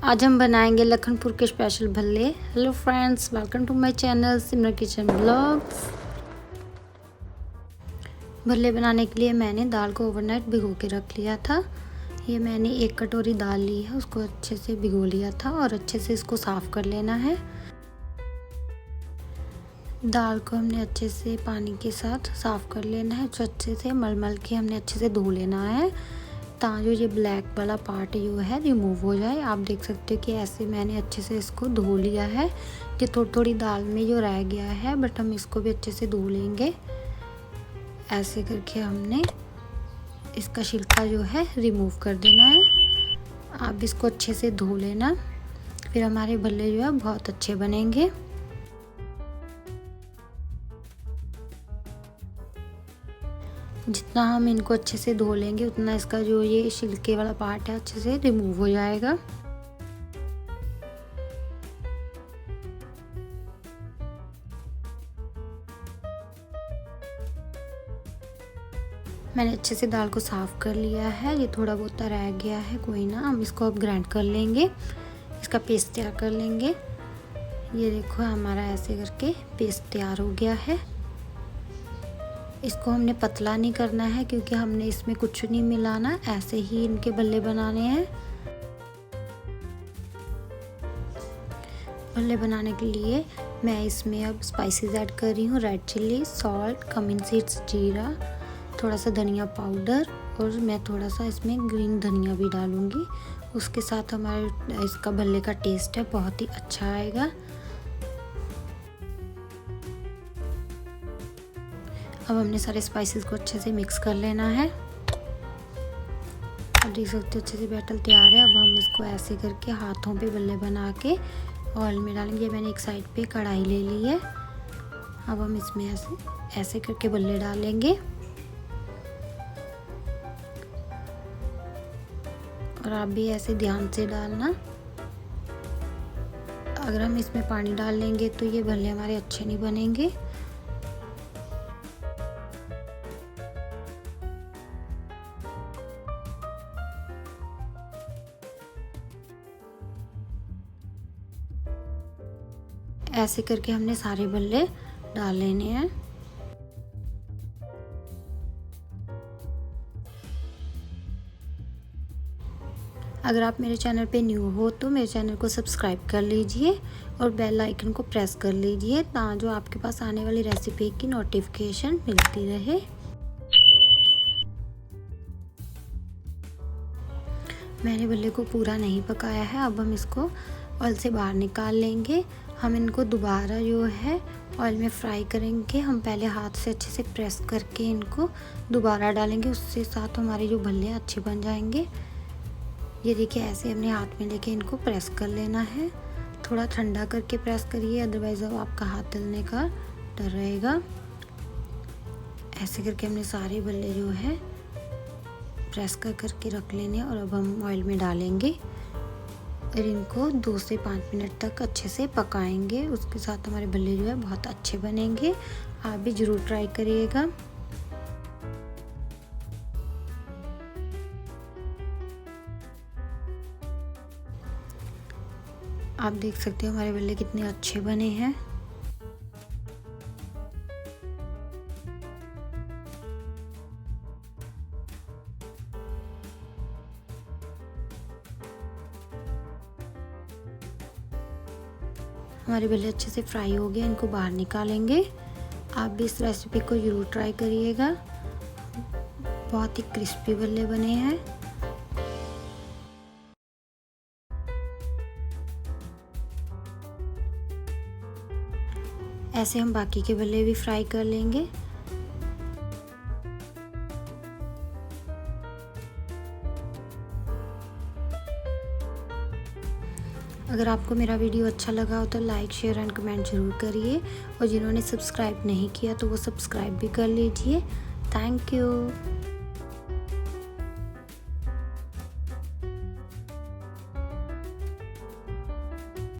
आज हम बनाएंगे लखनपुर के स्पेशल भल्ले। Hello friends, welcome to my channel Simran kitchen blogs. भल्ले बनाने के लिए मैंने दाल को ओवरनाइट भिगो के रख लिया था। ये मैंने 1 कटोरी दाल ली है, उसको अच्छे से भिगो लिया था और अच्छे से इसको साफ़ कर लेना है। दाल को हमने अच्छे से पानी के साथ साफ़ कर लेना है, जो अच्छे से मल के हमने अच्छे से धो लेना है ताकि ये ब्लैक वाला पार्ट जो है रिमूव हो जाए। आप देख सकते हो कि ऐसे मैंने अच्छे से इसको धो लिया है। ये थोड़ी दाल में जो रह गया है, बट हम इसको भी अच्छे से धो लेंगे। ऐसे करके हमने इसका छिलका जो है रिमूव कर देना है। आप इसको अच्छे से धो लेना, फिर हमारे भल्ले जो है बहुत अच्छे बनेंगे। जितना हम इनको अच्छे से धो लेंगे उतना इसका जो ये छिलके वाला पार्ट है अच्छे से रिमूव हो जाएगा। मैंने अच्छे से दाल को साफ़ कर लिया है। ये थोड़ा बहुत रह गया है, कोई ना, हम इसको अब ग्राइंड कर लेंगे, इसका पेस्ट तैयार कर लेंगे। ये देखो हमारा ऐसे करके पेस्ट तैयार हो गया है। इसको हमने पतला नहीं करना है क्योंकि हमने इसमें कुछ नहीं मिलाना, ऐसे ही इनके भल्ले बनाने हैं। भल्ले बनाने के लिए मैं इसमें अब स्पाइसेस ऐड कर रही हूँ। Red chilli, salt, cumin seeds, जीरा, थोड़ा सा धनिया पाउडर और मैं थोड़ा सा इसमें ग्रीन धनिया भी डालूँगी। उसके साथ हमारे इसका भल्ले का टेस्ट है बहुत ही अच्छा आएगा। अब हमने सारे स्पाइसेस को अच्छे से मिक्स कर लेना है। आप देख सकते हो अच्छे से बैटर तैयार है। अब हम इसको ऐसे करके हाथों पे भल्ले बना के ऑयल में डालेंगे। मैंने एक साइड पे कढ़ाई ले ली है। अब हम इसमें ऐसे करके भल्ले डालेंगे और आप भी ऐसे ध्यान से डालना। अगर हम इसमें पानी डाल लेंगे तो ये भल्ले हमारे अच्छे नहीं बनेंगे। ऐसे करके हमने सारे भल्ले डाल लेने हैं। अगर आप मेरे चैनल पे न्यू हो तो मेरे चैनल को सब्सक्राइब कर लीजिए और बेल आइकन को प्रेस कर लीजिए ताकि जो आपके पास आने वाली रेसिपी की नोटिफिकेशन मिलती रहे। मैंने भल्ले को पूरा नहीं पकाया है। अब हम इसको ऑयल से बाहर निकाल लेंगे। हम इनको दोबारा जो है ऑयल में फ्राई करेंगे। हम पहले हाथ से अच्छे से प्रेस करके इनको दोबारा डालेंगे, उससे साथ हमारे जो भल्ले अच्छे बन जाएंगे। ये देखिए ऐसे हमने हाथ में लेके इनको प्रेस कर लेना है। थोड़ा ठंडा करके प्रेस करिए, अदरवाइज़ आपका हाथ जलने का डर रहेगा। ऐसे करके हमने सारे भल्ले जो है प्रेस करके रख लेने और अब हम ऑयल में डालेंगे और इनको 2 से 5 मिनट तक अच्छे से पकाएंगे। उसके साथ हमारे भल्ले जो है बहुत अच्छे बनेंगे। आप भी ज़रूर ट्राई करिएगा। आप देख सकते हो हमारे भल्ले कितने अच्छे बने हैं। हमारे भल्ले अच्छे से फ्राई हो गए, इनको बाहर निकालेंगे। आप भी इस रेसिपी को ज़रूर ट्राई करिएगा। बहुत ही क्रिस्पी भल्ले बने हैं। ऐसे हम बाकी के भल्ले भी फ्राई कर लेंगे। अगर आपको मेरा वीडियो अच्छा लगा हो तो लाइक, शेयर एंड कमेंट ज़रूर करिए और जिन्होंने सब्सक्राइब नहीं किया तो वो सब्सक्राइब भी कर लीजिए। Thank you.